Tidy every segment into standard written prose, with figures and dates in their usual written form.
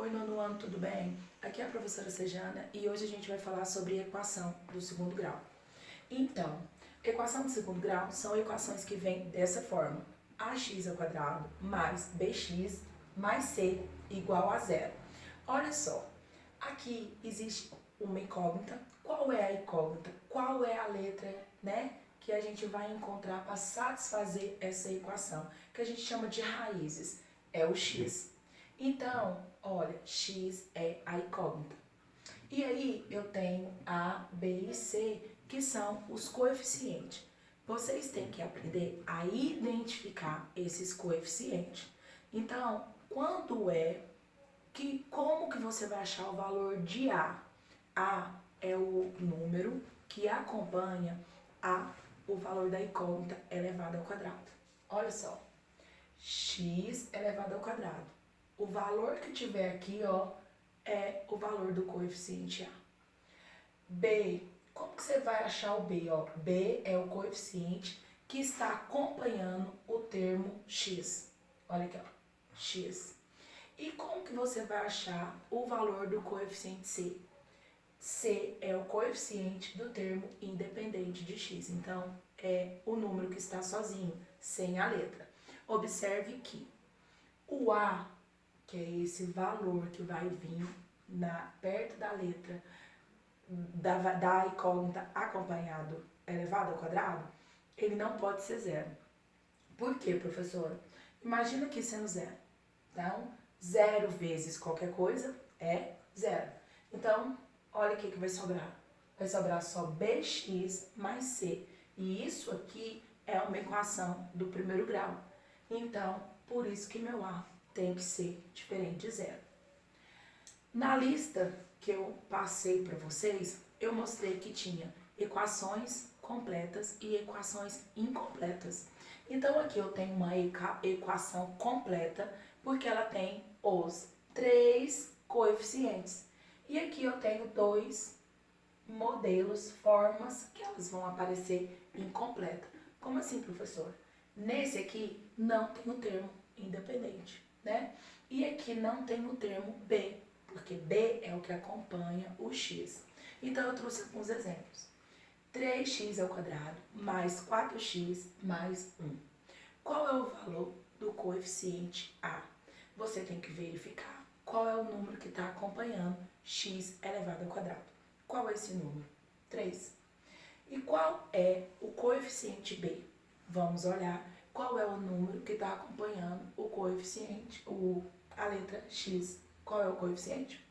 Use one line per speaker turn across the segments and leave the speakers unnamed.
Oi, nono ano, tudo bem? Aqui é a professora Sejana e hoje a gente vai falar sobre equação do segundo grau. Então, equação do segundo grau são equações que vêm dessa forma: ax² mais bx mais c igual a zero. Olha só, aqui existe uma incógnita. Qual é a incógnita? Qual é a letra, que a gente vai encontrar para satisfazer essa equação, que a gente chama de raízes? É o x. Então, olha, x é a incógnita. E aí eu tenho A, B e C, que são os coeficientes. Vocês têm que aprender a identificar esses coeficientes. Então, como que você vai achar o valor de A? A é o número que acompanha o valor da incógnita elevado ao quadrado. Olha só, x elevado ao quadrado. O valor que tiver aqui, é o valor do coeficiente A. B, como que você vai achar o B? B é o coeficiente que está acompanhando o termo x. Olha aqui, x. E como que você vai achar o valor do coeficiente C? C é o coeficiente do termo independente de x. Então, é o número que está sozinho, sem a letra. Observe que o A, que é esse valor que vai vir perto da letra da incógnita acompanhado elevado ao quadrado, ele não pode ser zero. Por quê, professora? Imagina aqui sendo zero. Então, zero vezes qualquer coisa é zero. Então, olha o que vai sobrar. Vai sobrar só bx mais c. E isso aqui é uma equação do primeiro grau. Então, por isso que meu A tem que ser diferente de zero. Na lista que eu passei para vocês, eu mostrei que tinha equações completas e equações incompletas. Então, aqui eu tenho uma equação completa, porque ela tem os 3 coeficientes. E aqui eu tenho 2 modelos, formas, que elas vão aparecer incompleta. Como assim, professor? Nesse aqui não tem o termo independente, E aqui não tem o termo B, porque B é o que acompanha o x. Então, eu trouxe alguns exemplos. 3x² mais 4x mais 1. Qual é o valor do coeficiente A? Você tem que verificar qual é o número que está acompanhando x elevado ao quadrado. Qual é esse número? 3. E qual é o coeficiente B? Vamos olhar qual é o número que está acompanhando o coeficiente, a letra x. Qual é o coeficiente?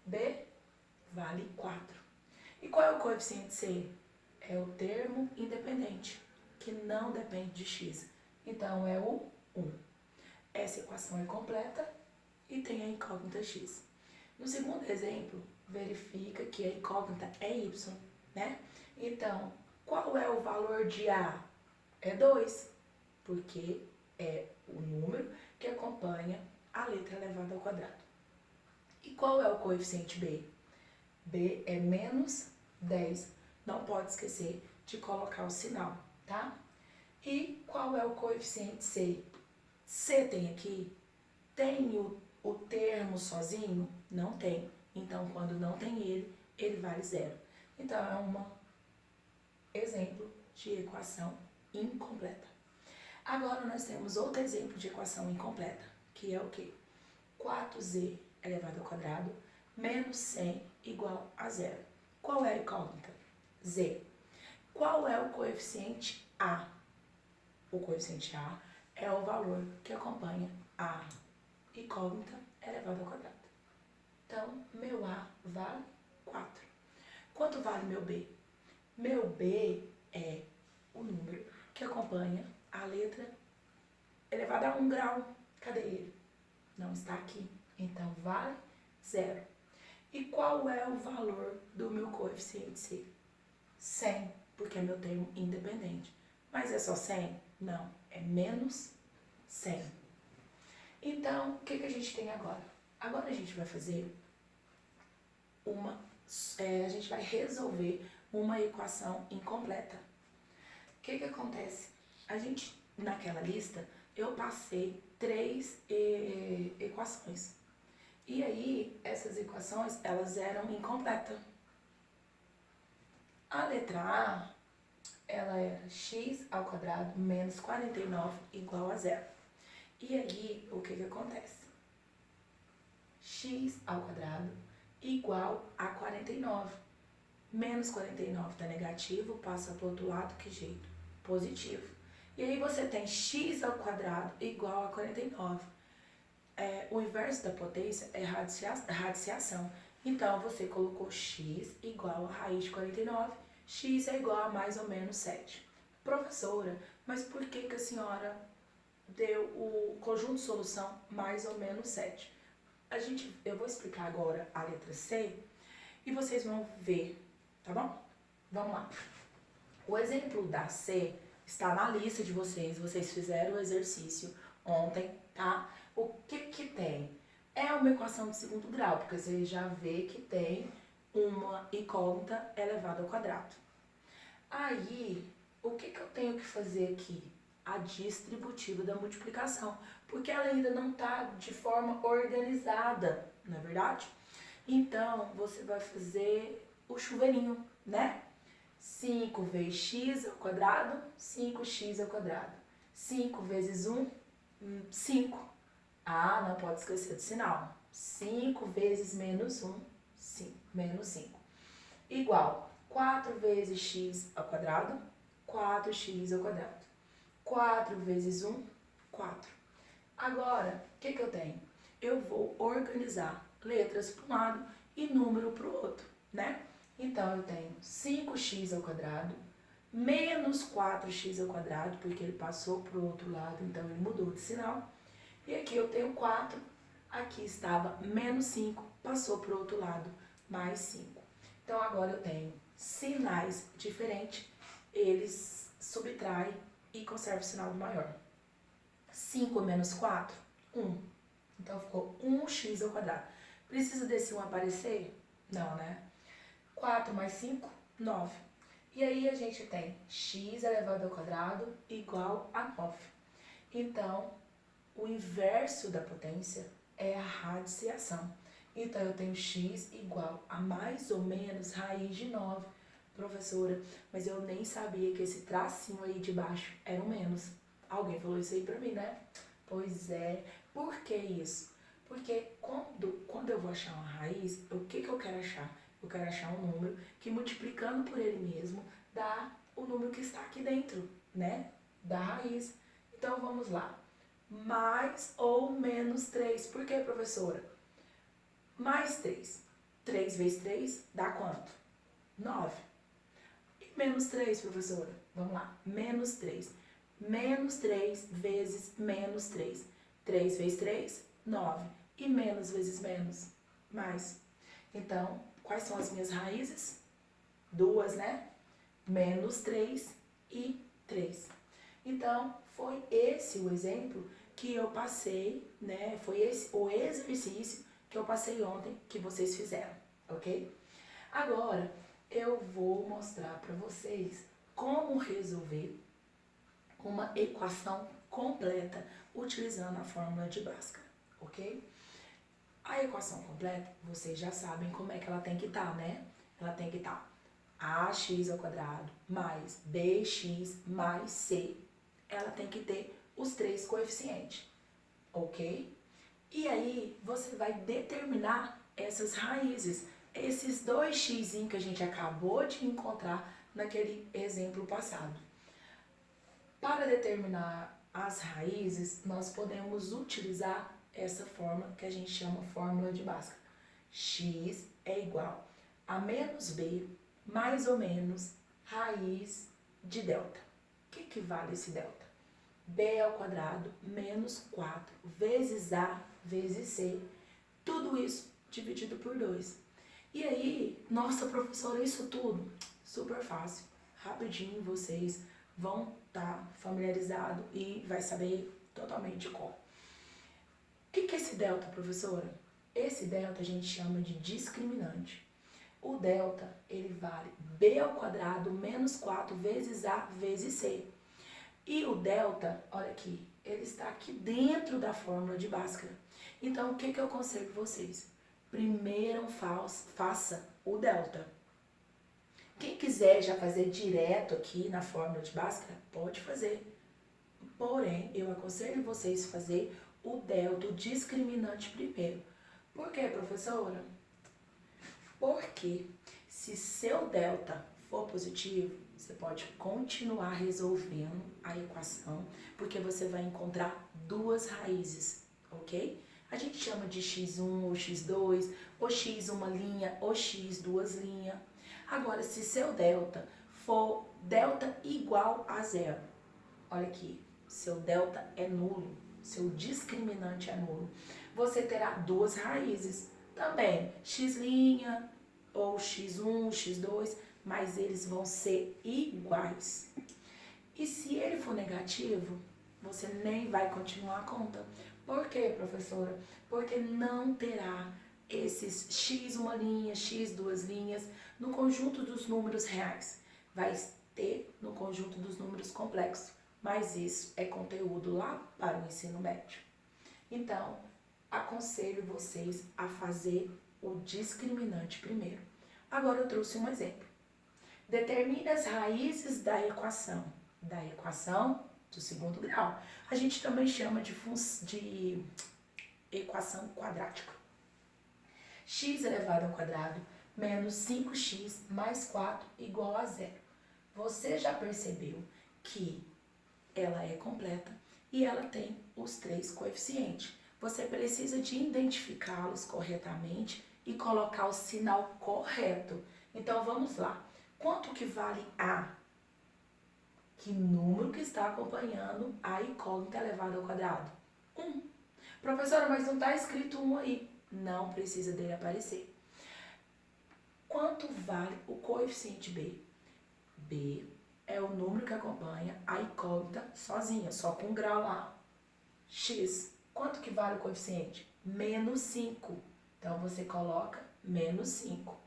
B vale 4. E qual é o coeficiente C? É o termo independente, que não depende de x. Então, é o 1. Essa equação é completa e tem a incógnita x. No segundo exemplo, verifica que a incógnita é y, Então, qual é o valor de A? É 2, porque é o número que acompanha a letra elevada ao quadrado. E qual é o coeficiente B? B é menos 10. Não pode esquecer de colocar o sinal, tá? E qual é o coeficiente C? C tem aqui? Tem o termo sozinho? Não tem. Então, quando não tem ele vale zero. Então, é um exemplo de equação incompleta. Agora, nós temos outro exemplo de equação incompleta, que é o quê? 4z elevado ao quadrado menos 100 igual a zero. Qual é a incógnita? Z. Qual é o coeficiente A? O coeficiente A é o valor que acompanha a incógnita elevado ao quadrado. Então, meu A vale 4. Quanto vale meu B? Meu B é o número que acompanha a letra elevada a 1 grau. Cadê ele? Não está aqui. Então, vale 0. E qual é o valor do meu coeficiente C? 100, porque é meu termo independente. Mas é só 100? Não, é menos 100. Então, o que a gente tem agora? Agora a gente vai fazer a gente vai resolver uma equação incompleta. O que acontece? Naquela lista, eu passei 3 equações. E aí, essas equações, elas eram incompletas. A letra A, ela era x ao quadrado menos 49 igual a zero. E aí, o que que acontece? X ao quadrado igual a 49. Menos 49 tá negativo, passa para o outro lado, que jeito? Positivo. E aí você tem x ao quadrado igual a 49. O inverso da potência é radiciação. Então, você colocou x igual a raiz de 49, x é igual a mais ou menos 7. Professora, mas por que que a senhora deu o conjunto de solução mais ou menos 7? Eu vou explicar agora a letra C e vocês vão ver, tá bom? Vamos lá. O exemplo da C está na lista de vocês fizeram o exercício ontem, tá? O que que tem? É uma equação de segundo grau, porque você já vê que tem uma incógnita elevada ao quadrado. Aí, o que que eu tenho que fazer aqui? A distributiva da multiplicação, porque ela ainda não está de forma organizada, não é verdade? Então, você vai fazer o chuveirinho, né? 5 vezes x ao quadrado, 5x ao quadrado. 5 vezes 1, 5. Ah, não pode esquecer do sinal. 5 vezes menos 1, 5, menos 5. Igual 4 vezes x ao quadrado, 4x ao quadrado. 4 vezes 1, 4. Agora, o que que eu tenho? Eu vou organizar letras para um lado e número para o outro, né? Então, eu tenho 5x ao quadrado menos 4x ao quadrado, porque ele passou para o outro lado, então ele mudou de sinal. E aqui eu tenho 4, aqui estava menos 5, passou para o outro lado, mais 5. Então, agora eu tenho sinais diferentes, eles subtraem e conservam o sinal do maior. 5 menos 4, 1. Então, ficou 1x ao quadrado. Precisa desse 1 aparecer? Não, né? 4 mais 5, 9. E aí a gente tem x elevado ao quadrado igual a 9. Então, o inverso da potência é a radiciação. Então, eu tenho x igual a mais ou menos raiz de 9. Professora, mas eu nem sabia que esse tracinho aí de baixo era um menos. Alguém falou isso aí pra mim, né? Pois é. Por que isso? Porque quando eu vou achar uma raiz, o que que eu quero achar? Eu quero achar um número que, multiplicando por ele mesmo, dá o número que está aqui dentro, né? Da raiz. Então, vamos lá. Mais ou menos 3. Por que, professora? Mais 3. 3 vezes 3 dá quanto? 9. E menos 3, professora? Vamos lá. Menos 3. Menos 3 vezes menos 3. 3 vezes 3, 9. E menos vezes menos, mais. Então, quais são as minhas raízes? 2, né? Menos 3 e 3. Então, foi esse o exemplo que eu passei, né? Foi esse o exercício que eu passei ontem, que vocês fizeram, ok? Agora, eu vou mostrar para vocês como resolver uma equação completa utilizando a fórmula de Bhaskara, ok? A equação completa, vocês já sabem como é que ela tem que estar, né? Ela tem que estar ax ao quadrado mais bx mais c. Ela tem que ter os 3 coeficientes, ok? E aí, você vai determinar essas raízes, esses 2x que a gente acabou de encontrar naquele exemplo passado. Para determinar as raízes, nós podemos utilizar essa fórmula que a gente chama fórmula de Bhaskara. X é igual a menos b mais ou menos raiz de delta. O que vale esse delta? B ao quadrado menos 4 vezes A vezes C. Tudo isso dividido por 2. E aí, nossa professora, isso tudo super fácil. Rapidinho vocês vão estar familiarizados e vai saber totalmente como. O que é esse delta, professora? Esse delta a gente chama de discriminante. O delta, ele vale b ao quadrado menos 4 vezes a vezes c. E o delta, olha aqui, ele está aqui dentro da fórmula de Bhaskara. Então, o que eu aconselho vocês? Primeiro faça o delta. Quem quiser já fazer direto aqui na fórmula de Bhaskara, pode fazer. Porém, eu aconselho vocês fazer o delta, o discriminante primeiro. Por quê, professora? Porque se seu delta for positivo, você pode continuar resolvendo a equação, porque você vai encontrar duas raízes, ok? A gente chama de x1 ou x2, ou x uma linha, ou x duas linhas. Agora, se seu delta for delta igual a zero, olha aqui, seu delta é nulo, seu discriminante é nulo, você terá duas raízes também, x' ou x1, x2, mas eles vão ser iguais. E se ele for negativo, você nem vai continuar a conta. Por quê, professora? Porque não terá esses x uma linha, x duas linhas no conjunto dos números reais. Vai ter no conjunto dos números complexos. Mas isso é conteúdo lá para o ensino médio. Então, aconselho vocês a fazer o discriminante primeiro. Agora eu trouxe um exemplo. Determine as raízes da equação do segundo grau. A gente também chama de equação quadrática. X elevado ao quadrado menos 5x mais 4 igual a zero. Você já percebeu que ela é completa e ela tem os três coeficientes. Você precisa de identificá-los corretamente e colocar o sinal correto. Então, vamos lá. Quanto que vale A? Que número que está acompanhando a incógnita elevada ao quadrado? 1. Professora, mas não está escrito 1 aí. Não precisa dele aparecer. Quanto vale o coeficiente B? B é o número que acompanha a incógnita sozinha, só com um grau lá. X. Quanto que vale o coeficiente? Menos 5. Então, você coloca menos 5.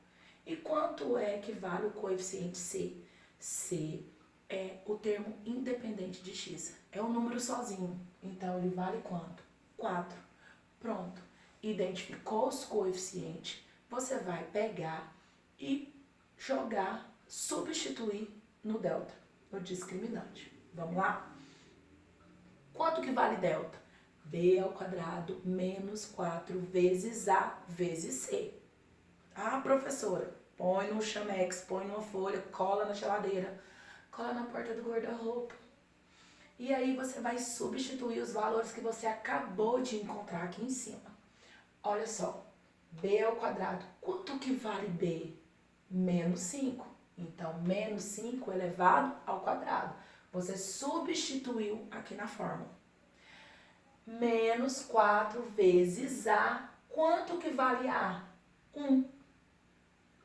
E quanto é que vale o coeficiente C? C é o termo independente de x. É um número sozinho. Então, ele vale quanto? 4. Pronto. Identificou os coeficientes, você vai pegar e jogar, substituir no delta, no discriminante. Vamos lá? Quanto que vale delta? B ao quadrado menos 4 vezes A vezes C. Ah, professora, põe no chamex, põe numa folha, cola na geladeira, cola na porta do guarda-roupa. E aí você vai substituir os valores que você acabou de encontrar aqui em cima. Olha só, B ao quadrado, quanto que vale B? Menos 5. Então, menos 5 elevado ao quadrado. Você substituiu aqui na fórmula. Menos 4 vezes A, quanto que vale A? 1.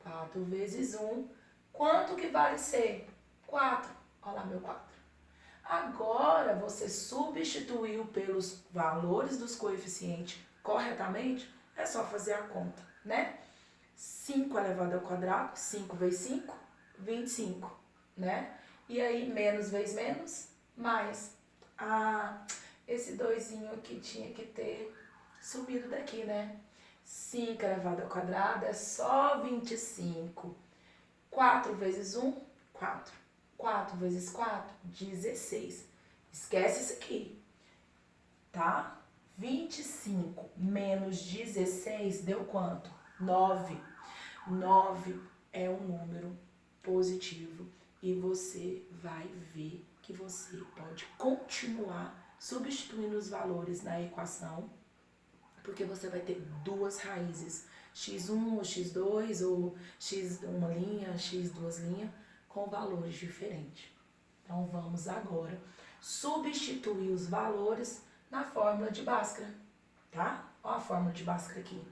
4 vezes 1, quanto que vale C? 4. Olha lá meu 4. Agora, você substituiu pelos valores dos coeficientes corretamente, é só fazer a conta, né? 5 elevado ao quadrado, 5 vezes 5, 25, né? E aí, menos vezes menos, mais. Ah, esse 2zinho aqui tinha que ter subido daqui, né? 5 elevado ao quadrado é só 25. 4 vezes 1, 4. 4 vezes 4, 16. Esquece isso aqui, tá? 25 menos 16 deu quanto? 9. 9 é um número positivo e você vai ver que você pode continuar substituindo os valores na equação, porque você vai ter duas raízes, x1 ou x2 ou x uma linha, x duas linhas, com valores diferentes. Então, vamos agora substituir os valores na fórmula de Bhaskara, tá? Olha a fórmula de Bhaskara aqui.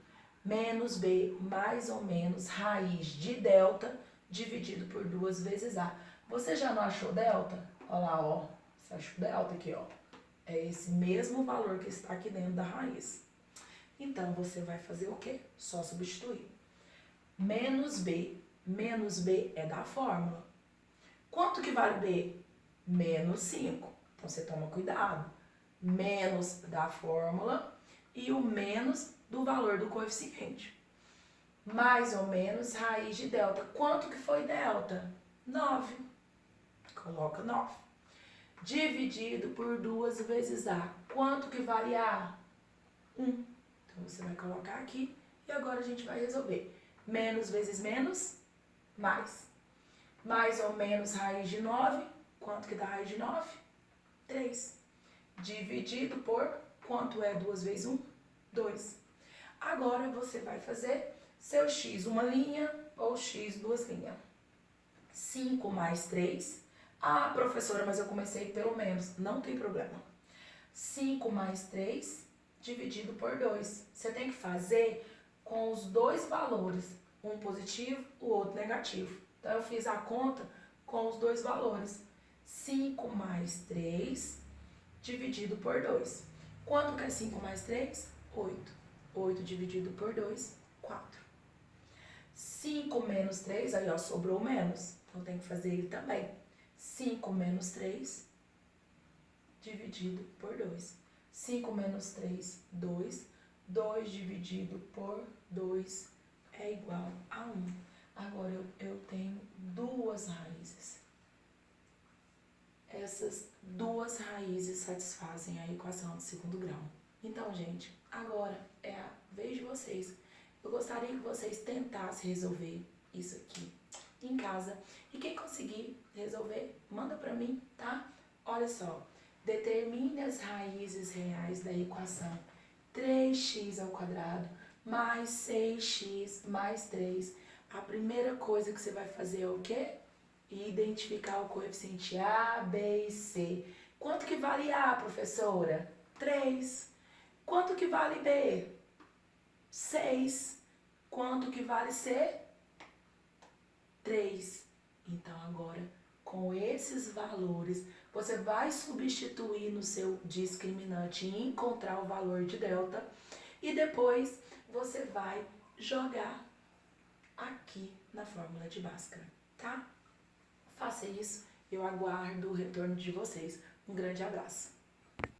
Menos B mais ou menos raiz de delta dividido por 2 vezes A. Você já não achou delta? Olha lá, ó. Você achou delta aqui, ó. É esse mesmo valor que está aqui dentro da raiz. Então, você vai fazer o quê? Só substituir. Menos B é da fórmula. Quanto que vale B? Menos 5. Então, você toma cuidado. Menos da fórmula e o menos do valor do coeficiente. Mais ou menos raiz de delta. Quanto que foi delta? 9. Coloca 9. Dividido por 2 vezes A. Quanto que vale A? 1. Então, você vai colocar aqui e agora a gente vai resolver. Menos vezes menos, mais. Mais ou menos raiz de 9. Quanto que dá raiz de 9? 3. Dividido por, quanto é 2 vezes 1? 2. Agora você vai fazer seu x uma linha ou x duas linhas. 5 mais 3. Ah, professora, mas eu comecei pelo menos. Não tem problema. 5 mais 3 dividido por 2. Você tem que fazer com os dois valores. Um positivo, o outro negativo. Então, eu fiz a conta com os dois valores. 5 mais 3 dividido por 2. Quanto que é 5 mais 3? 8. 8 dividido por 2, 4. 5 menos 3, aí ó, sobrou menos. Então, tem que fazer ele também. 5 menos 3 dividido por 2. 5 menos 3, 2. 2 dividido por 2 é igual a 1. Agora, eu tenho duas raízes. Essas duas raízes satisfazem a equação de segundo grau. Então, gente, agora é a vez de vocês. Eu gostaria que vocês tentassem resolver isso aqui em casa. E quem conseguir resolver, manda pra mim, tá? Olha só, determine as raízes reais da equação 3x ao quadrado mais 6x mais 3. A primeira coisa que você vai fazer é o quê? Identificar o coeficiente A, B e C. Quanto que vale A, professora? 3. Quanto que vale B? 6. Quanto que vale C? 3. Então, agora, com esses valores, você vai substituir no seu discriminante e encontrar o valor de delta. E depois, você vai jogar aqui na fórmula de Bhaskara, tá? Faça isso, eu aguardo o retorno de vocês. Um grande abraço.